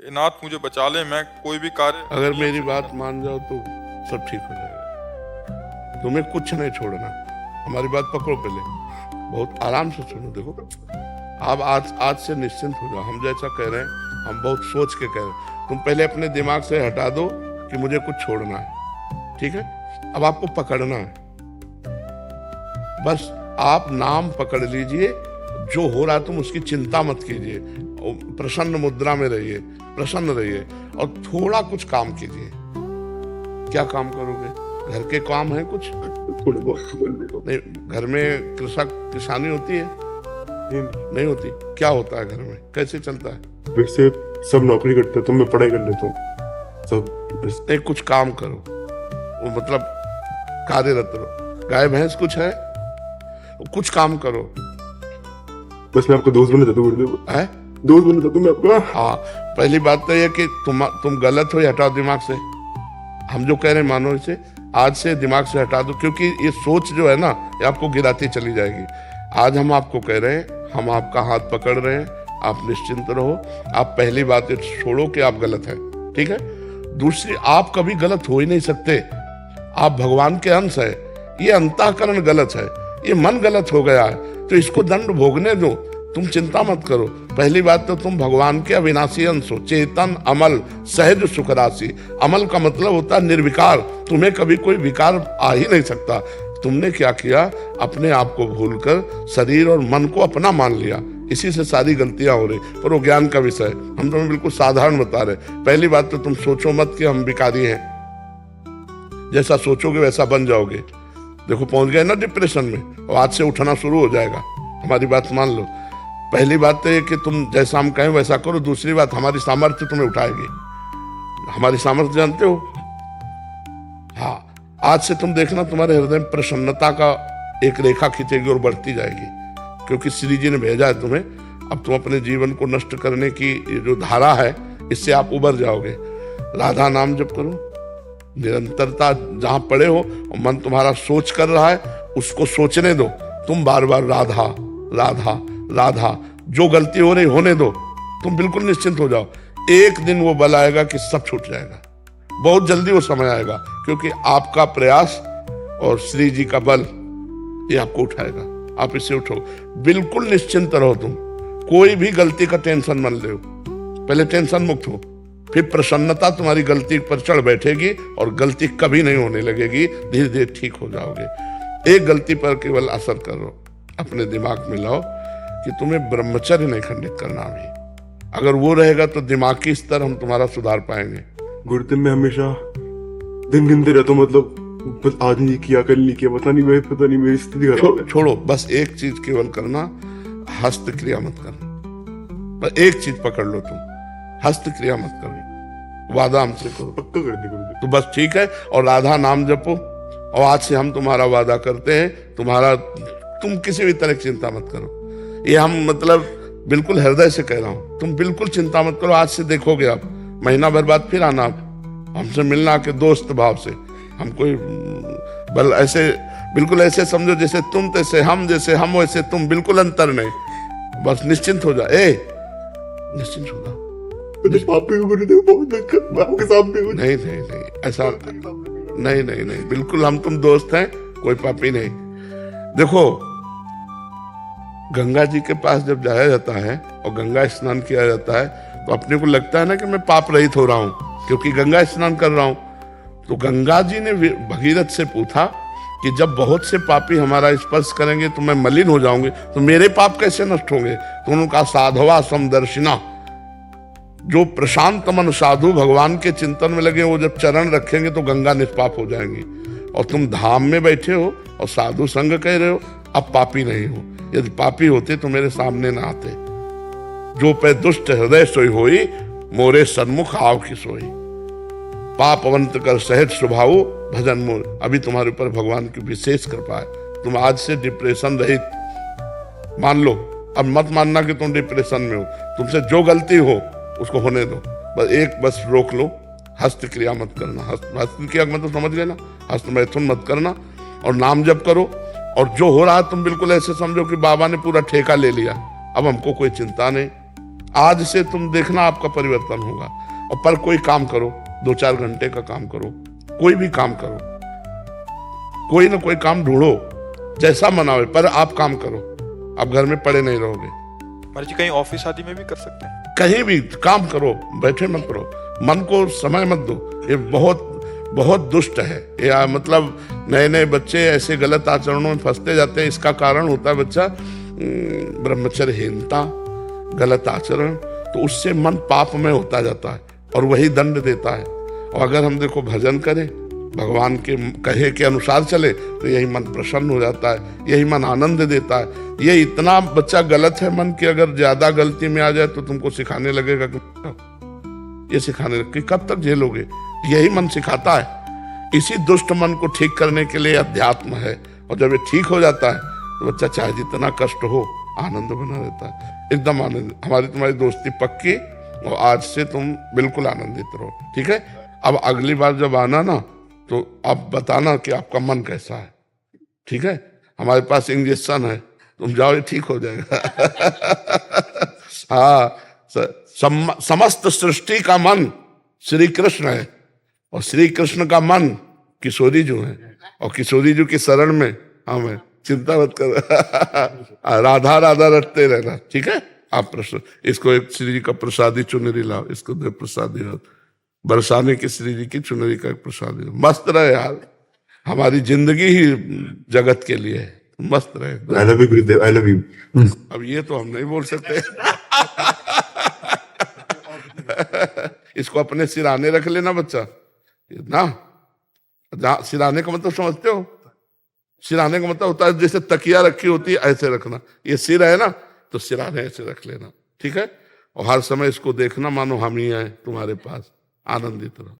ए नाथ मुझे बचा ले, मैं कोई भी कार्य अगर मेरी बात मान जाओ तो सब ठीक हो जाएगा। तुम्हें कुछ नहीं छोड़ना, हमारी बात पकड़ो पहले, बहुत आराम से सुनो। देखो आप आज से निश्चिंत हो जाओ। हम जैसा कह रहे हैं हम बहुत सोच के कह रहे हैं। तुम पहले अपने दिमाग से हटा दो कि मुझे कुछ छोड़ना है, ठीक है। अब आपको पकड़ना है, बस आप नाम पकड़ लीजिए। जो हो रहा है तुम उसकी चिंता मत कीजिए, प्रसन्न मुद्रा में रहिए, प्रसन्न रहिए और थोड़ा कुछ काम कीजिए। क्या काम करोगे? घर के काम है कुछ? थोड़े बहुत नहीं, घर में किसानी होती है? नहीं होती। क्या होता है घर में? कैसे चलता है? वैसे सब नौकरी करते हैं तो मैं पढ़ाई कर लेता हूँ सब। नहीं, कुछ काम करो, वो मतलब कार्यरत रहो। गाय भैंस कुछ है? कुछ काम करो। बस मैं आपको दोस्त बना देता हूँ गुरुदेव, है दोस्त बना देता हूँ मैं आपका। हाँ, पहली बात तो ये कि तुम गलत हो, हटाओ दिमाग से। हम जो कह रहे हैं मानो इसे, आज से दिमाग से हटा दो, क्योंकि ये सोच जो है ना ये आपको गिराती चली जाएगी। आज हम आपको कह रहे हैं, हम आपका हाथ पकड़ रहे हैं, आप निश्चिंत रहो। आप पहली बात छोड़ो कि आप गलत हैं, ठीक है। दूसरी, आप कभी गलत हो ही नहीं सकते। आप भगवान के अंश है। ये अंतःकरण गलत है, ये मन गलत हो गया है, तो इसको दंड भोगने दो। तुम चिंता मत करो। पहली बात तो तुम भगवान के अविनाशी अंश हो, चेतन, अमल, सहज, सुख राशि। अमल का मतलब होता है निर्विकार। तुम्हें कभी कोई विकार आ ही नहीं सकता। तुमने क्या किया? अपने आप को भूलकर शरीर और मन को अपना मान लिया। इसी से सारी गलतियां हो रही। पर वो ज्ञान का विषय, हम तुम्हें बिल्कुल साधारण बता रहे। पहली बात तो तुम सोचो मत कि हम भिखारी हैं। जैसा सोचोगे वैसा बन जाओगे। देखो पहुंच गए ना डिप्रेशन में, और आज से उठना शुरू हो जाएगा। हमारी बात मान लो। पहली बात तो ये कि तुम जैसा हम कहें वैसा करो। दूसरी बात, हमारी सामर्थ्य तुम्हें उठाएगी। हमारी सामर्थ्य जानते हो? हाँ, आज से तुम देखना तुम्हारे हृदय में प्रसन्नता का एक रेखा खींचेगी और बढ़ती जाएगी, क्योंकि श्री जी ने भेजा है तुम्हें। अब तुम अपने जीवन को नष्ट करने की जो धारा है, इससे आप उबर जाओगे। राधा नाम जप करो, निरंतरता जहां पड़े हो और मन तुम्हारा सोच कर रहा है उसको सोचने दो। तुम बार बार राधा राधा राधा, जो गलती हो रही होने दो। तुम बिल्कुल निश्चिंत हो जाओ। एक दिन वो बल आएगा कि सब छूट जाएगा। बहुत जल्दी वो समय आएगा, क्योंकि आपका प्रयास और श्री जी का बल ये आपको उठाएगा। आप इससे उठो, बिल्कुल निश्चिंत रहो। तुम कोई भी गलती का टेंशन मत लो। पहले टेंशन मुक्त हो, फिर प्रसन्नता तुम्हारी गलती पर चढ़ बैठेगी और गलती कभी नहीं होने लगेगी। धीरे धीरे ठीक हो जाओगे। एक गलती पर केवल असर करो, अपने दिमाग में लाओ कि तुम्हें ब्रह्मचर्य नहीं खंडित करना अभी। अगर वो रहेगा तो दिमागी स्तर हम तुम्हारा सुधार पाएंगे। गुरुदेव मैं हमेशा दिन गिनते रहता हूँ, मतलब बस आज नहीं किया, कल नहीं किया, पता नहीं मेरी स्थिति खराब है। छोड़ो, बस एक चीज केवल करना, हस्त क्रिया मत करना। बस एक चीज पकड़ लो तुम, हस्त क्रिया मत करो। वादा हमसे करो, पक्का कर दे गुरुदेव। तो बस ठीक है। और राधा नाम जपो। और आज से हम तुम्हारा वादा करते हैं, तुम किसी भी तरह की चिंता मत करो। ये हम मतलब बिल्कुल हृदय से कह रहा हूं। तुम बिल्कुल चिंता मत करो। आज से देखोगे आप, महीना भर बाद फिर आना आप हमसे मिलना के दोस्त भाव से। हम कोई बल ऐसे बिल्कुल ऐसे समझो जैसे तुम तैसे हम, जैसे हम वैसे तुम, बिल्कुल अंतर नहीं। बस निश्चिंत हो जा। निश्चिंत हो जा। मुझे पापी को गुरुदेव बहुत दिक्कत, मैं आपके सामने हूँ। नहीं ऐसा नहीं, बिल्कुल हम तुम दोस्त हैं, कोई पापी नहीं। देखो, गंगा जी के पास जब जाया जाता है और गंगा स्नान किया जाता है तो अपने को लगता है ना कि मैं पाप रहित हो रहा हूं, क्योंकि गंगा स्नान कर रहा हूं। तो गंगा जी ने भगीरथ से पूछा कि जब बहुत से पापी हमारा स्पर्श करेंगे तो मैं मलिन हो जाऊंगी, तो मेरे पाप कैसे नष्ट होंगे? तो उन्होंने कहा, साधवा समदर्शिना। जो प्रशांत मन साधु भगवान के चिंतन में लगे, वो जब चरण रखेंगे तो गंगा निष्पाप हो जाएंगी। और तुम धाम में बैठे हो और साधु संग कह रहे हो, अब पापी नहीं हो। यदि पापी होते तो मेरे सामने ना आते। जो पे दुष्ट हृदय सोई होई, मोरे सन्मुख आव की सोई। पापवंत कर सहज स्वभाव, भजन मोर। अभी तुम्हारे ऊपर भगवान की विशेष कृपा है। तुम आज से डिप्रेशन रहित मान लो। अब मत मानना कि तुम डिप्रेशन में हो। तुमसे जो गलती हो उसको होने दो। बस रोक लो, हस्त क्रिया मत करना। हस्त क्रिया मतलब समझ लेना, हस्त मैथुन मत करना। और नाम जप करो। और जो हो रहा है तुम बिल्कुल ऐसे समझो कि बाबा ने पूरा ठेका ले लिया। अब हमको कोई चिंता नहीं, आज से तुम देखना आपका परिवर्तन होगा। और पर कोई काम करो, 2-4 घंटे का काम करो, कोई भी काम करो, कोई ना कोई काम ढूंढो, जैसा मन आवे, पर आप काम करो। आप घर में पड़े नहीं रहोगे। महाराज जी कहीं ऑफिस आदि में भी कर सकते हैं? कहीं भी काम करो, बैठे मत करो, मन को समय मत दो। ये बहुत बहुत दुष्ट है। ये मतलब नए नए बच्चे ऐसे गलत आचरणों में फंसते जाते हैं। इसका कारण होता है बच्चा ब्रह्मचर्यहीनता, गलत आचरण। तो उससे मन पाप में होता जाता है और वही दंड देता है। और अगर हम देखो भजन करें, भगवान के कहे के अनुसार चले, तो यही मन प्रसन्न हो जाता है, यही मन आनंद देता है। ये इतना बच्चा गलत है मन की, अगर ज्यादा गलती में आ जाए तो तुमको सिखाने लगेगा कि ये सिखाने लगे कि कब तक झेलोगे। यही मन सिखाता है। इसी दुष्ट मन को ठीक करने के लिए अध्यात्म है। और जब ये ठीक हो जाता है तो बच्चा चाहे जितना कष्ट हो आनंद बना रहता है, एकदम आनंद। हमारी तुम्हारी दोस्ती पक्की, और आज से तुम बिल्कुल आनंदित रहो, ठीक है। अब अगली बार जब आना ना, तो आप बताना कि आपका मन कैसा है, ठीक है। हमारे पास इंजेक्शन है, तुम जाओ, ये ठीक हो जाएगा। हाँ, समस्त सृष्टि का मन श्री कृष्ण है, और श्री कृष्ण का मन किशोरी जी है, और किशोरी जी की शरण में हम हैं। चिंता मत कर। राधा राधा रटते रहना, ठीक है। आप प्रश्न इसको एक श्री जी का प्रसादी चुनरी लाओ, इसको दे प्रसादी बरसाने की श्री जी की चुनरी का एक प्रसादी। मस्त रहे यार, हमारी जिंदगी ही जगत के लिए है। मस्त रहे। I love you Gurudev, I love you. अब ये तो हम नहीं बोल सकते। इसको अपने सिराने रख लेना बच्चा ना। सिराने का मतलब समझते हो? सिराने का मतलब होता है जैसे तकिया रखी होती है, ऐसे रखना। ये सिर है ना, तो सिराने ऐसे रख लेना, ठीक है। और हर समय इसको देखना मानो हम ही आए तुम्हारे पास। आनंदित रहो।